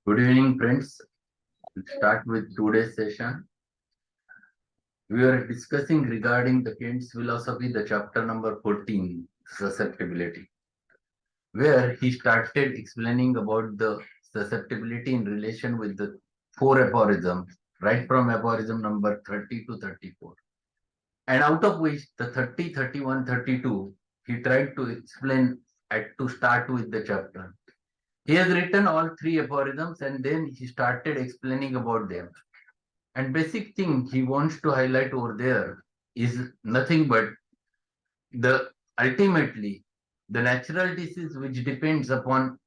Good evening, friends. We'll start with today's session. We are discussing regarding the Kant's philosophy, the chapter number 14, susceptibility, where he started explaining about the susceptibility in relation with the four aphorisms, right from aphorism number 30 to 34. And out of which the 30, 31, 32, he tried to explain to start with the chapter. He has written all three aphorisms and then he started explaining about them. And basic thing he wants to highlight over there is nothing but the ultimately the natural disease which depends upon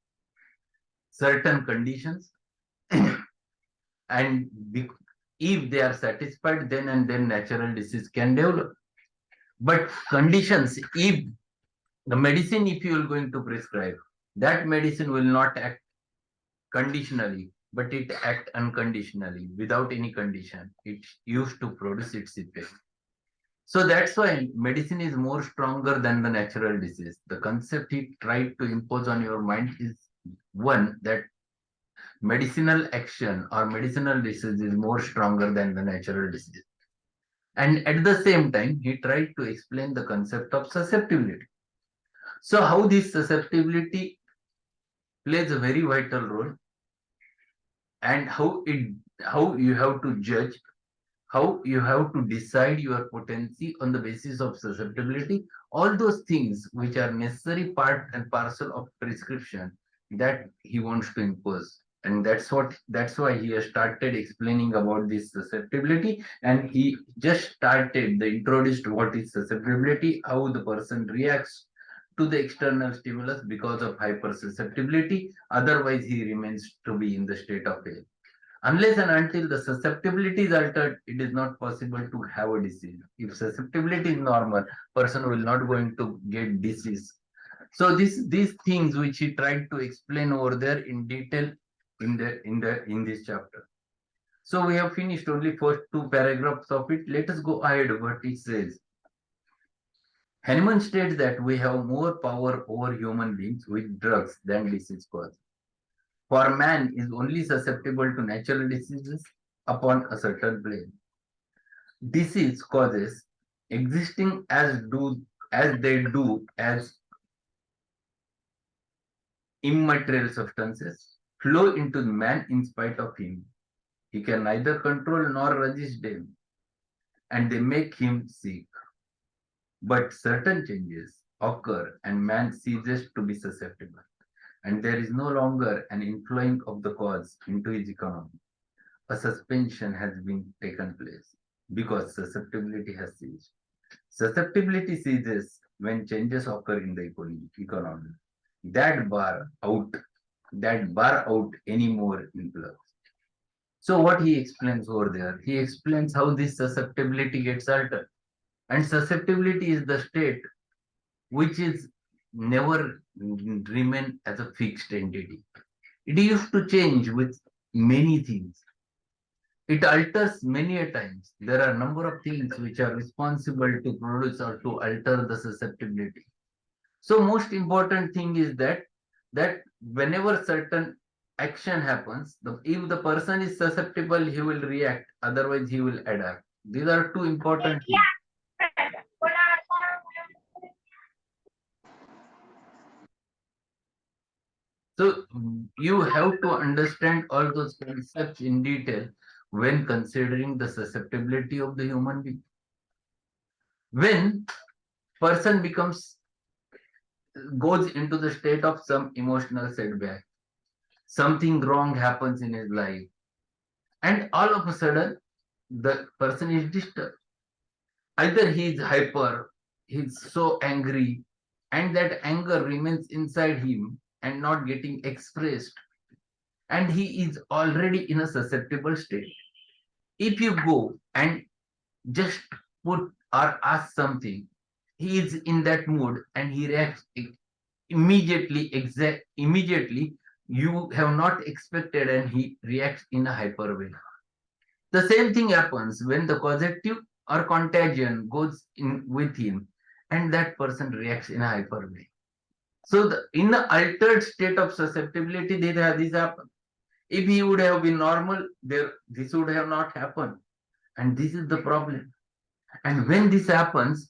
certain conditions and if they are satisfied then and then natural disease can develop. But conditions, if the medicine if you are going to prescribe, that medicine will not act conditionally, but it act unconditionally without any condition. It used to produce its effect. So that's why medicine is more stronger than the natural disease. The concept he tried to impose on your mind is one that medicinal action or medicinal disease is more stronger than the natural disease. And at the same time, he tried to explain the concept of susceptibility. So how this susceptibility plays a very vital role and how you have to judge, how you have to decide your potency on the basis of susceptibility, all those things which are necessary part and parcel of prescription that he wants to impose. And that's why he has started explaining about this susceptibility, and he just started the introduced what is susceptibility, how the person reacts to the external stimulus because of hypersusceptibility, otherwise he remains to be in the state of health. Unless and until the susceptibility is altered, it is not possible to have a disease. If susceptibility is normal, person will not going to get disease. So these things which he tried to explain over there in detail in this chapter. So we have finished only first two paragraphs of it. Let us go ahead what it says. Hahnemann states that we have more power over human beings with drugs than disease cause. For man is only susceptible to natural diseases upon a certain plane. Disease causes existing as they do as immaterial substances flow into man in spite of him. He can neither control nor resist them, and they make him sick. But certain changes occur and man ceases to be susceptible, and there is no longer an inflowing of the cause into his economy. A suspension has been taken place because susceptibility has ceased. Susceptibility ceases when changes occur in the economy that bar out any more influx. So what he explains over there, he explains how this susceptibility gets altered. And susceptibility is the state which is never remain as a fixed entity. It used to change with many things. It alters many a times. There are a number of things which are responsible to produce or to alter the susceptibility. So most important thing is that whenever certain action happens, if the person is susceptible, he will react. Otherwise, he will adapt. These are two important things. So you have to understand all those concepts in detail when considering the susceptibility of the human being. When person goes into the state of some emotional setback, something wrong happens in his life, and all of a sudden the person is disturbed. Either he is hyper, he's so angry, and that anger remains inside him and not getting expressed, and he is already in a susceptible state. If you go and just put or ask something, he is in that mood and he reacts immediately. You have not expected and he reacts in a hyper way. The same thing happens when the causative or contagion goes in with him and that person reacts in a hyper way. So in the altered state of susceptibility, this happen. If he would have been normal, this would have not happened. And this is the problem. And when this happens,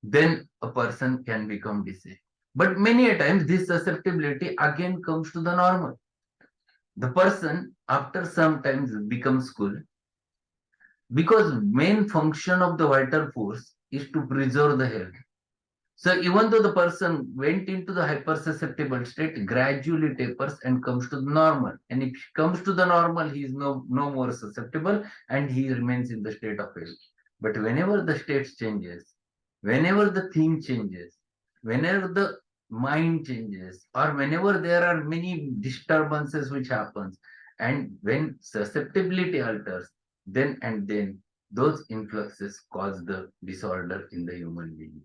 then a person can become disabled. But many a times this susceptibility again comes to the normal. The person after some times becomes cool because main function of the vital force is to preserve the health. So even though the person went into the hypersusceptible state, gradually tapers and comes to the normal. And if he comes to the normal, he is no more susceptible and he remains in the state of health. But whenever the state changes, whenever the thing changes, whenever the mind changes, or whenever there are many disturbances which happens, and when susceptibility alters, then those influxes cause the disorder in the human being.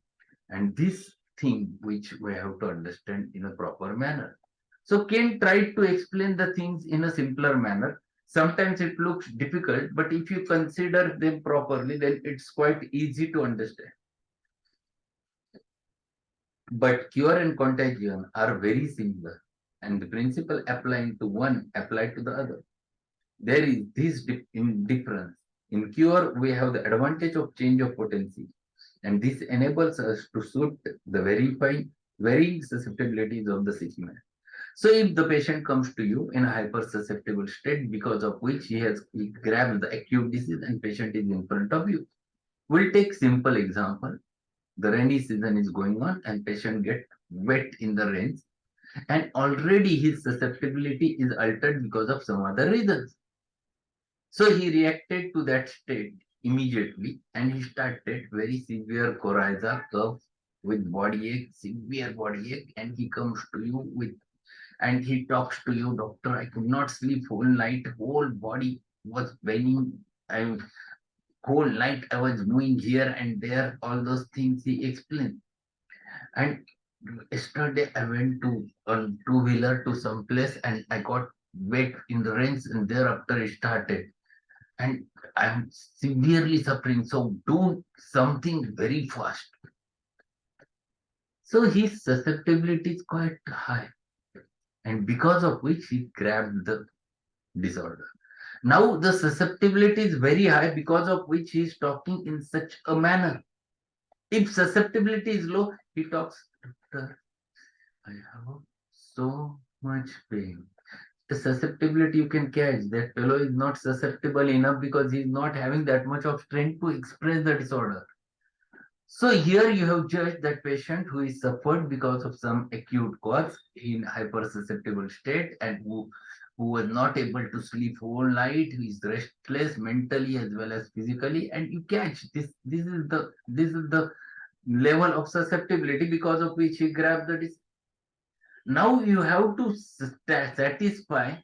And this thing which we have to understand in a proper manner. So Ken tried to explain the things in a simpler manner. Sometimes it looks difficult, but if you consider them properly, then it's quite easy to understand. But cure and contagion are very similar, and the principle applying to one applied to the other. There is this difference. In cure, we have the advantage of change of potency, and this enables us to suit the varying susceptibilities of the sick man. So if the patient comes to you in a hypersusceptible state because of which he grabbed the acute disease and patient is in front of you, we'll take simple example. The rainy season is going on and patient get wet in the rains and already his susceptibility is altered because of some other reasons. So he reacted to that state immediately and he started very severe coryza cough with body ache, severe body ache, and he comes to you with and he talks to you, doctor, I could not sleep whole night, whole body was paining, I whole night I was moving here and there, all those things he explained. And yesterday I went to on two-wheeler to some place and I got wet in the rains and thereafter it started and I'm severely suffering. So do something very fast. So his susceptibility is quite high, and because of which he grabbed the disorder. Now the susceptibility is very high because of which he is talking in such a manner. If susceptibility is low, he talks, Doctor, I have so much pain. The susceptibility you can catch. That fellow is not susceptible enough because he is not having that much of strength to express the disorder. So here you have judged that patient who is suffered because of some acute cause in hypersusceptible state and who was not able to sleep whole night, who is restless mentally as well as physically, and you catch this. This is the level of susceptibility because of which he grabbed the now you have to satisfy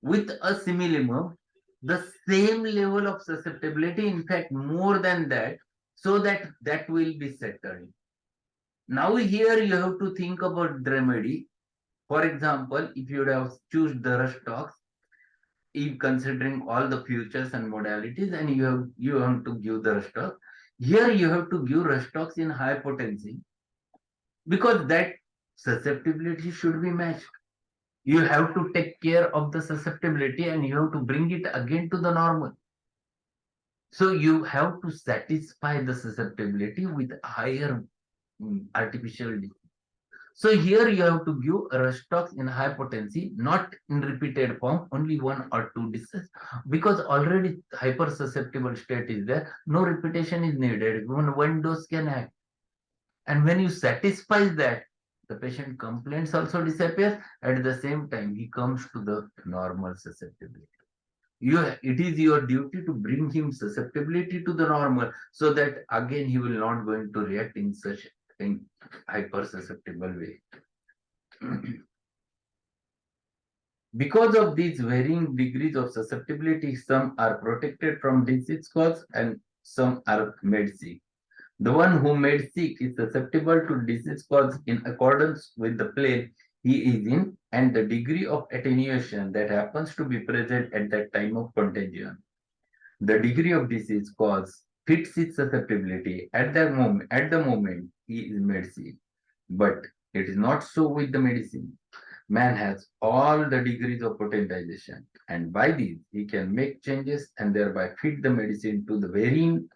with a similimum the same level of susceptibility, in fact more than that, so that that will be settled. Now here you have to think about the remedy. For example, if you would have choose the rush talks, if considering all the futures and modalities, and you have to give the rush talk, here you have to give rush talks in high potency because that susceptibility should be matched. You have to take care of the susceptibility and you have to bring it again to the normal. So you have to satisfy the susceptibility with higher artificial disease. So here you have to give restox in high potency, not in repeated form, only one or two diseases, because already hypersusceptible state is there. No repetition is needed. One dose can act. And when you satisfy that, the patient complaints also disappears. At the same time, he comes to the normal susceptibility. It is your duty to bring him susceptibility to the normal so that again he will not going to react in such a hypersusceptible way. Because of these varying degrees of susceptibility, some are protected from disease cause and some are made sick. The one who made sick is susceptible to disease cause in accordance with the plane he is in and the degree of attenuation that happens to be present at that time of contagion. The degree of disease cause fits his susceptibility at the moment he is made sick. But It is not so with the medicine. Man has all the degrees of potentization, and by these he can make changes and thereby fit the medicine to the varying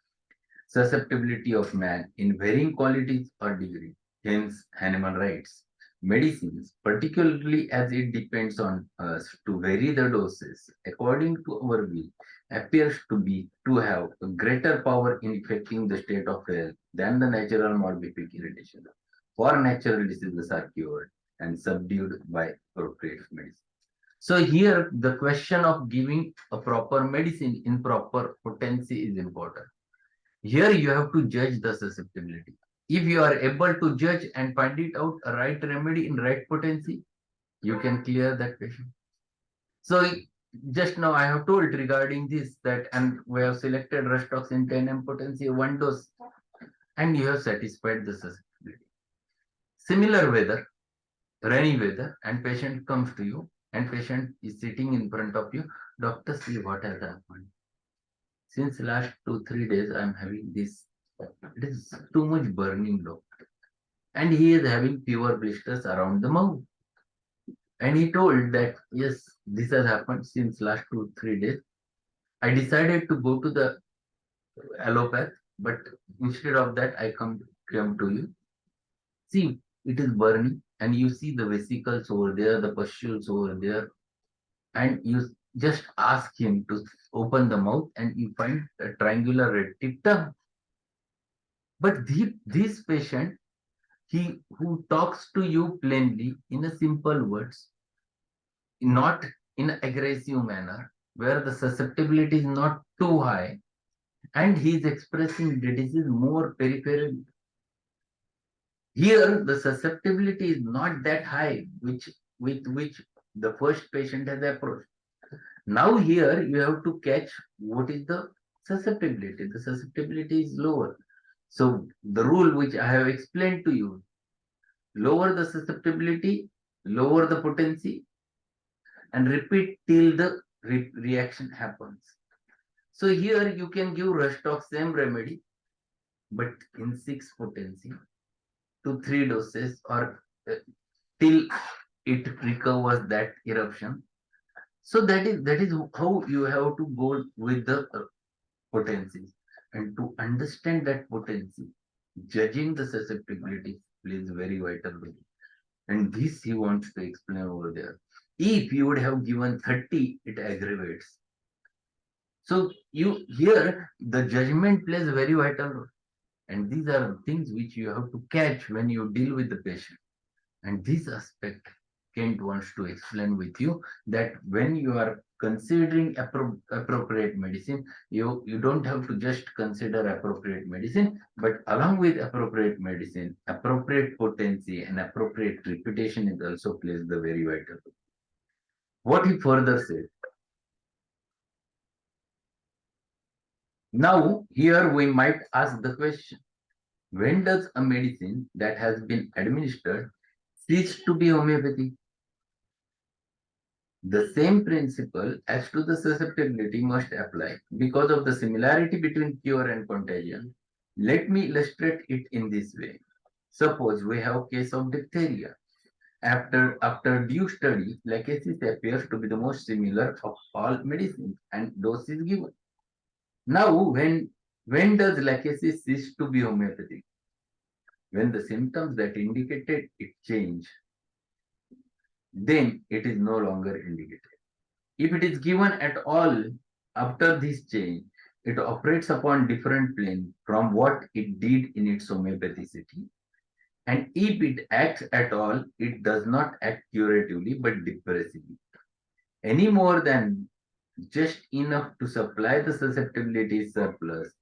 susceptibility of man in varying qualities or degree. Hence, Hahnemann writes, medicines, particularly as it depends on us to vary the doses according to our will, appears to have a greater power in affecting the state of health than the natural morbific irritation. For natural diseases are cured and subdued by appropriate medicine. So here the question of giving a proper medicine in proper potency is important. Here you have to judge the susceptibility. If you are able to judge and find it out a right remedy in right potency, you can clear that patient. So just now I have told regarding this that, and we have selected Rustox in 10 potency, one dose, and you have satisfied the susceptibility. Similar weather, rainy weather, and patient comes to you, and patient is sitting in front of you. Doctor, see what has happened. Since last 2-3 days, I am having this. It is too much burning, doctor. And he is having fever blisters around the mouth. And he told that, yes, this has happened since last 2-3 days. I decided to go to the allopath, but instead of that, I come to you. See, it is burning, and you see the vesicles over there, the pustules over there, and you just ask him to open the mouth, and you find a triangular red tip tongue. But this patient, he who talks to you plainly in a simple words, not in an aggressive manner, where the susceptibility is not too high, and he is expressing the disease more peripherally. Here, the susceptibility is not that high, with which the first patient has approached. Now here you have to catch what is the susceptibility. The susceptibility is lower. So the rule which I have explained to you, lower the susceptibility, lower the potency, and repeat till the reaction happens. So here you can give Rustox same remedy, but in 6 potency to 3 doses, or till it recovers that eruption. So that is how you have to go with the potencies. And to understand that potency, judging the susceptibility plays very vital role. And this he wants to explain over there. If you would have given 30, it aggravates. So you here the judgment plays a very vital role. And these are things which you have to catch when you deal with the patient. And this aspect Kent wants to explain with you, that when you are considering appropriate medicine, you don't have to just consider appropriate medicine, but along with appropriate medicine, appropriate potency and appropriate reputation is also plays the very vital role. What he further said. Now, here we might ask the question, when does a medicine that has been administered cease to be homeopathy? The same principle as to the susceptibility must apply because of the similarity between cure and contagion. Let me illustrate it in this way. Suppose we have a case of diphtheria. After due study, lachesis appears to be the most similar of all medicines, and dose is given. Now, when does lachesis cease to be homeopathic? When the symptoms that indicated it change, then it is no longer indicated. If it is given at all after this change, it operates upon different plane from what it did in its homeopathicity. And if it acts at all, it does not act curatively but depressively. Any more than just enough to supply the susceptibility surplus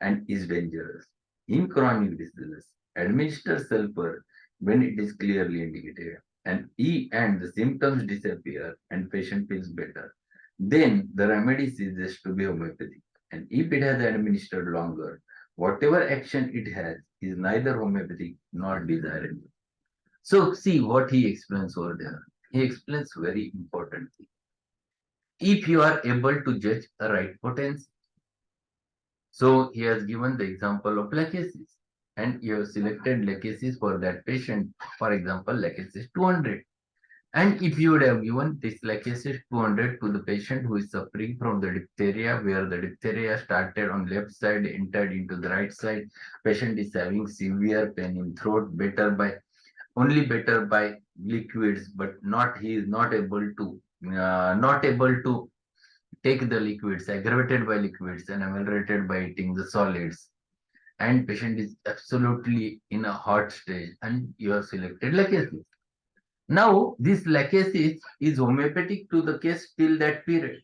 and is dangerous. In chronic diseases, administer sulfur when it is clearly indicated, and the symptoms disappear and patient feels better. Then the remedy ceases to be homeopathic. And if it has administered longer, whatever action it has is neither homeopathic nor desirable. So see what he explains over there. He explains very important thing. If you are able to judge a right potency, so he has given the example of lachesis. and you have selected lachesis for that patient. For example, lachesis 200. And if you would have given this lachesis 200 to the patient who is suffering from the diphtheria, where the diphtheria started on left side, entered into the right side, patient is having severe pain in throat, better by liquids, but not he is not able to take the liquids, aggravated by liquids and ameliorated by eating the solids. And patient is absolutely in a hot stage, and you have selected lachesis. Now, this lachesis is homeopathic to the case till that period.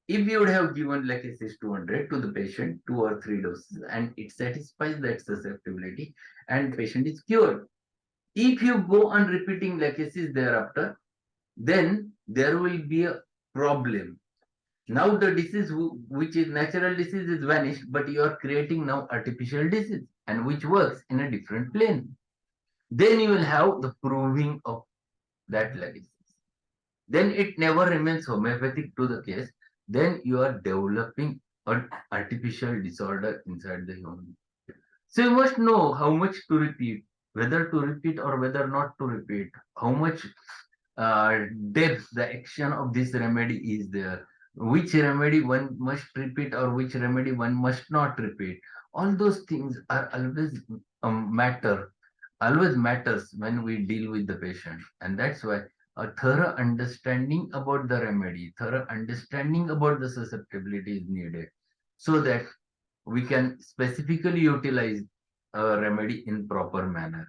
If you would have given lachesis 200 to the patient, 2 or 3 doses, and it satisfies that susceptibility, and patient is cured. If you go on repeating lachesis thereafter, then there will be a problem. Now the disease, which is natural disease, is vanished, but you are creating now artificial disease, and which works in a different plane. Then you will have the proving of that lachesis. Then it never remains homeopathic to the case. Then you are developing an artificial disorder inside the human. So you must know how much to repeat, whether to repeat or whether not to repeat, how much depth the action of this remedy is there, which remedy one must repeat or which remedy one must not repeat. All those things are always matters when we deal with the patient, and that's why a thorough understanding about the remedy, thorough understanding about the susceptibility is needed, so that we can specifically utilize a remedy in proper manner.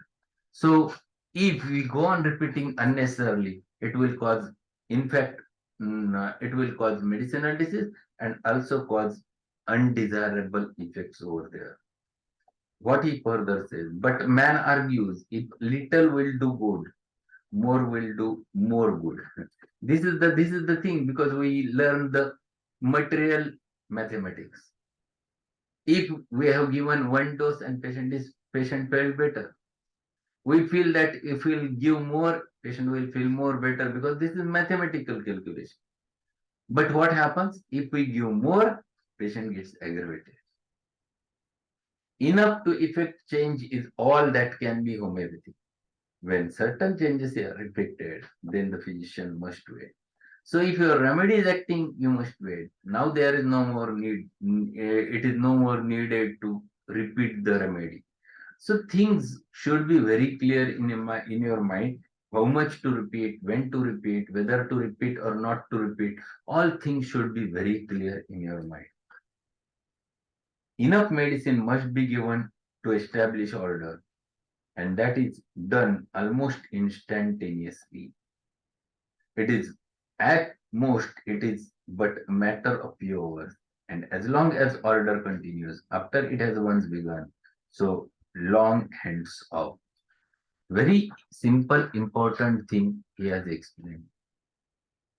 So if we go on repeating unnecessarily, it will cause, in fact, it will cause medicinal disease and also cause undesirable effects over there. What he further says, but man argues, if little will do good, more will do more good. This is the thing, because we learn the material mathematics. If we have given one dose and patient felt better, we feel that if we'll give more, patient will feel more better, because this is mathematical calculation. But what happens if we give more, patient gets aggravated. Enough to effect change is all that can be homeopathy. When certain changes are repeated, then the physician must wait. So if your remedy is acting, you must wait. Now there is no more need, it is no more needed to repeat the remedy. So things should be very clear in your mind, how much to repeat, when to repeat, whether to repeat or not to repeat. All things should be very clear in your mind. Enough medicine must be given to establish order, and that is done almost instantaneously. It is at most, it is but a matter of few hours. And as long as order continues after it has once begun, so long hands off. Very simple, important thing he has explained.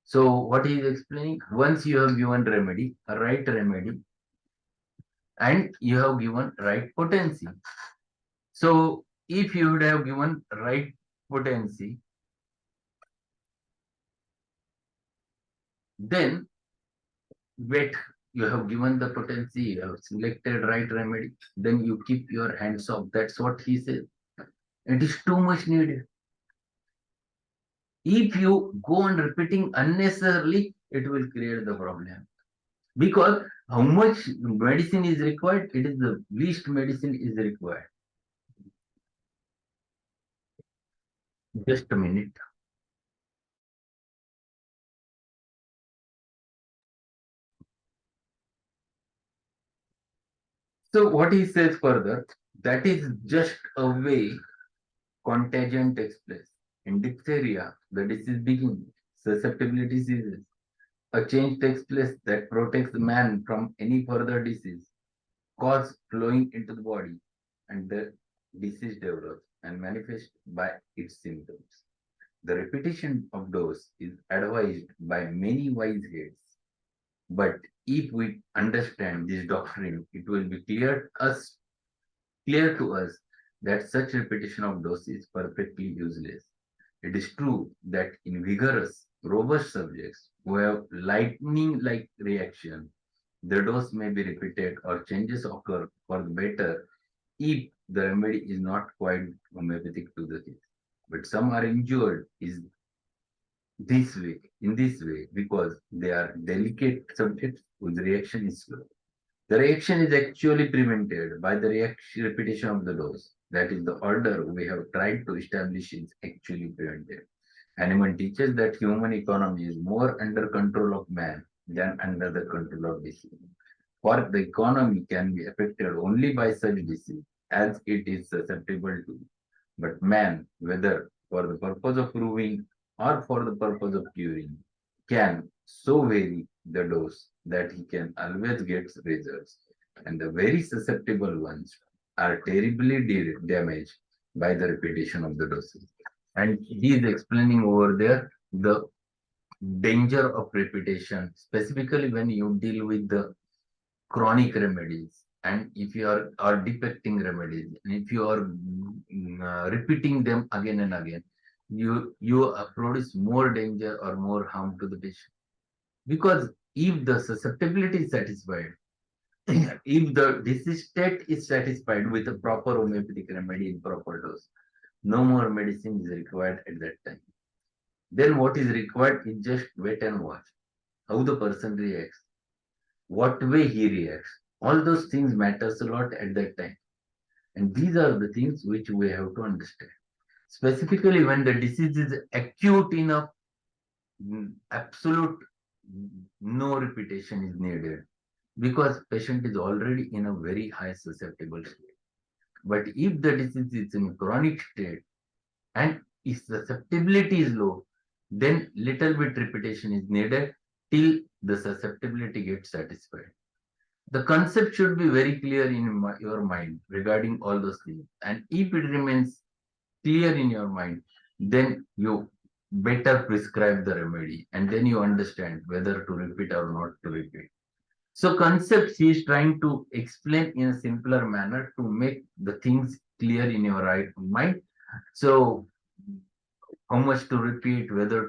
So what he is explaining, once you have given remedy, a right remedy, and you have given right potency. So if you would have given right potency, then wait, you have given the potency, you have selected right remedy, then you keep your hands off. That's what he says. It is too much needed. If you go on repeating unnecessarily, it will create the problem. Because how much medicine is required, it is the least medicine is required. Just a minute. So what he says further, that is just a way contagion takes place. In diphtheria, the disease begins, susceptibility diseases. A change takes place that protects man from any further disease, cause flowing into the body, and the disease develops and manifests by its symptoms. The repetition of dose is advised by many wise heads. But if we understand this doctrine, it will be clear to us that such repetition of dose is perfectly useless. It is true that in vigorous, robust subjects who have lightning-like reaction, the dose may be repeated or changes occur for the better if the remedy is not quite homeopathic to the case. But some are injured is in this way, because they are delicate subjects whose reaction is slow. The reaction is actually prevented by the repetition of the dose. That is, the order we have tried to establish is actually prevented. Hahnemann teaches that human economy is more under control of man than under the control of disease. For the economy can be affected only by such disease as it is susceptible to. But man, whether for the purpose of proving or for the purpose of curing, can so vary the dose that he can always get results. And the very susceptible ones are terribly damaged by the repetition of the doses. And he is explaining over there the danger of repetition, specifically when you deal with the chronic remedies, and if you are defecting remedies, and if you are repeating them again and again, you produce more danger or more harm to the patient. Because if the susceptibility is satisfied, if the disease state is satisfied with a proper homeopathic remedy in proper dose, no more medicine is required at that time. Then what is required is just wait and watch how the person reacts, what way he reacts. All those things matters a lot at that time. And these are the things which we have to understand. Specifically when the disease is acute enough, absolute no repetition is needed, because patient is already in a very high susceptible state. But if the disease is in chronic state and if susceptibility is low, then little bit repetition is needed till the susceptibility gets satisfied. The concept should be very clear in your mind regarding all those things. And if it remains clear in your mind, then you better prescribe the remedy, and then you understand whether to repeat or not to repeat. So concepts he is trying to explain in a simpler manner to make the things clear in your right mind. So how much to repeat, whether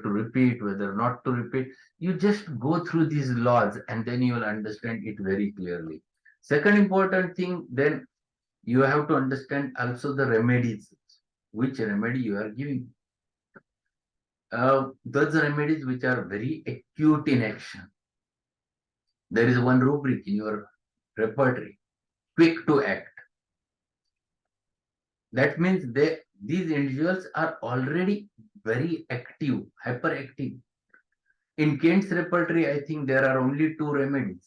not to repeat. You just go through these laws and then you will understand it very clearly. Second important thing, then you have to understand also the remedies, which remedy you are giving. Those remedies which are very acute in action. There is one rubric in your repertory, quick to act. That means these individuals are already very active, hyperactive. In Kent's repertory, I think there are only two remedies.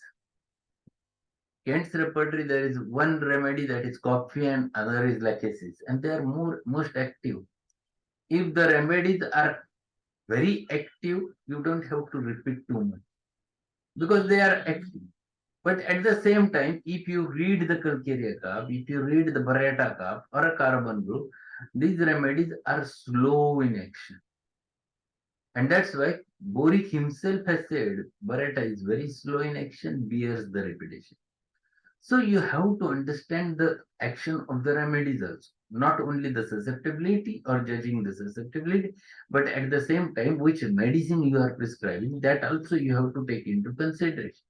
Kent's repertory, there is one remedy, that is coffee, and other is lachesis, and they are most active. If the remedies are very active, you don't have to repeat too much because they are active. But at the same time, if you read the calcarea cup, if you read the Barretta cup or a carbon group, these remedies are slow in action. And that's why Boric himself has said Barretta is very slow in action, bears the repetition. So you have to understand the action of the remedies also, not only the susceptibility or judging the susceptibility, but at the same time, which medicine you are prescribing, that also you have to take into consideration.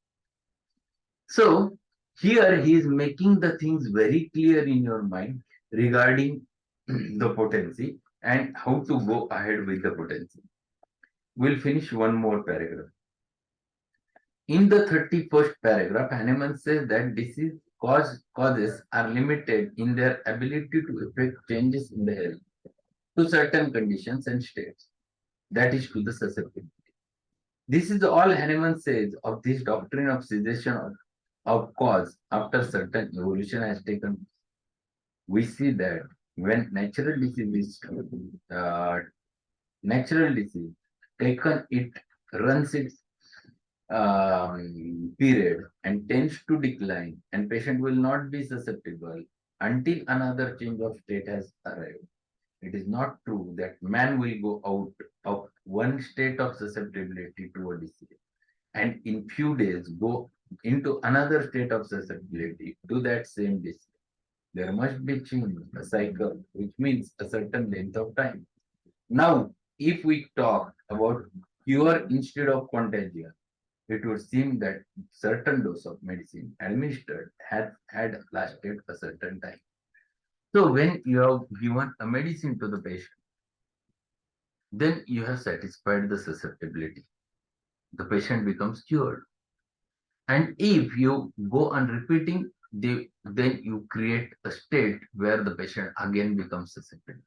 So here he is making the things very clear in your mind regarding the potency and how to go ahead with the potency. We'll finish one more paragraph. In the 31st paragraph, Hahnemann says that disease causes are limited in their ability to effect changes in the health to certain conditions and states, that is to the susceptibility. This is all Hahnemann says of this doctrine of cessation of cause after certain evolution has taken place. We see that when natural disease taken, it runs its period and tends to decline, and patient will not be susceptible until another change of state has arrived. It is not true that man will go out of one state of susceptibility to a disease and in few days go into another state of susceptibility to that same disease. There must be change, a cycle, which means a certain length of time. Now, if we talk about cure instead of contagion, it would seem that certain dose of medicine administered had lasted a certain time. So when you have given a medicine to the patient, then you have satisfied the susceptibility. The patient becomes cured. And if you go on repeating, then you create a state where the patient again becomes susceptible.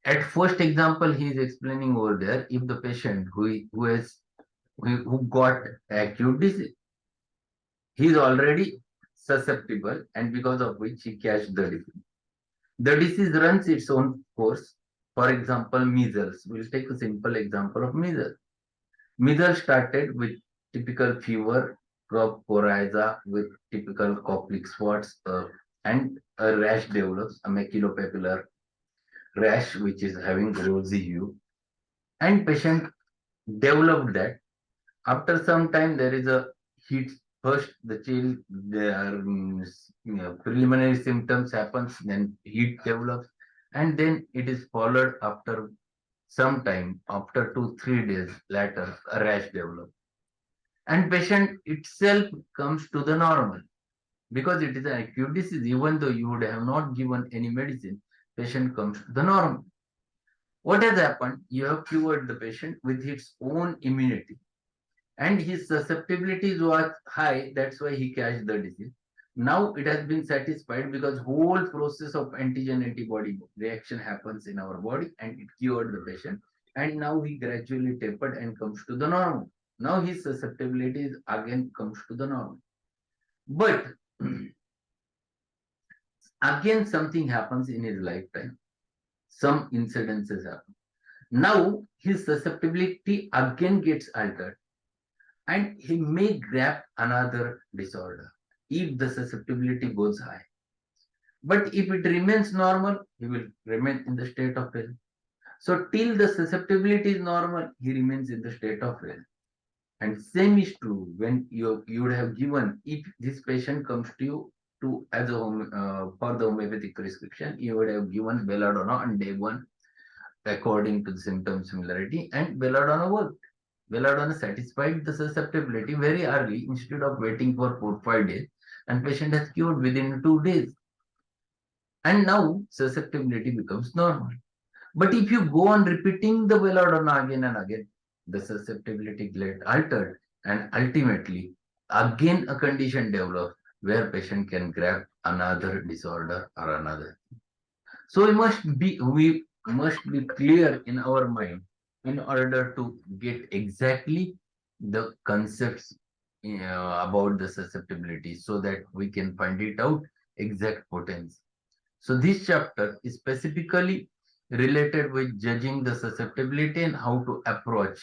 At first example, he is explaining over there, if the patient who got acute disease, he is already susceptible, and because of which he catch the disease. The disease runs its own course. For example, measles. We'll take a simple example of measles. Measles started with typical fever, crop coryza with typical cochlear spots, and a rash develops, a maculopapular rash which is having rosy hue. And patient developed that. After some time, there is a heat. First, the chill, preliminary symptoms happens, then heat develops, and then it is followed after some time, after 2 3 days later, a rash develops, and patient itself comes to the normal because it is an acute disease. Even though you would have not given any medicine, patient comes to the normal. What has happened? You have cured the patient with its own immunity, and his susceptibility was high. That's why he catch the disease. Now it has been satisfied because whole process of antigen antibody reaction happens in our body, and it cured the patient. And now he gradually tapered and comes to the normal. Now his susceptibility again comes to the normal. But again something happens in his lifetime. Some incidences happen. Now his susceptibility again gets altered, and he may grab another disorder if the susceptibility goes high. But if it remains normal, he will remain in the state of health. So till the susceptibility is normal, he remains in the state of health. And same is true when you would have given, if this patient comes to you to as a for the homeopathic prescription, you would have given belladonna on day one according to the symptom similarity, and belladonna worked. Belladonna satisfied the susceptibility very early instead of waiting for 4 5 days, and patient has cured within 2 days. And now susceptibility becomes normal. But if you go on repeating the belladonna again and again, the susceptibility gets altered, and ultimately again a condition develops where patient can grab another disorder or another. So we must be clear in our mind in order to get exactly the concepts about the susceptibility, so that we can find it out exact potency. So this chapter is specifically related with judging the susceptibility and how to approach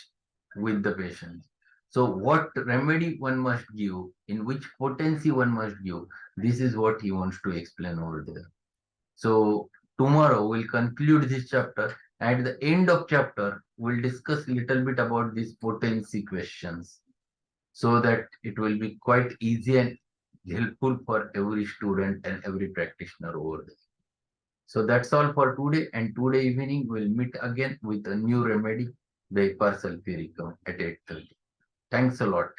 with the patient. So what remedy one must give, in which potency one must give, this is what he wants to explain over there. So tomorrow we'll conclude this chapter. At the end of chapter, we'll discuss a little bit about these potency questions, so that it will be quite easy and helpful for every student and every practitioner over there. So that's all for today. And today evening we'll meet again with a new remedy, the hypersulfuricum at 8:30. Thanks a lot.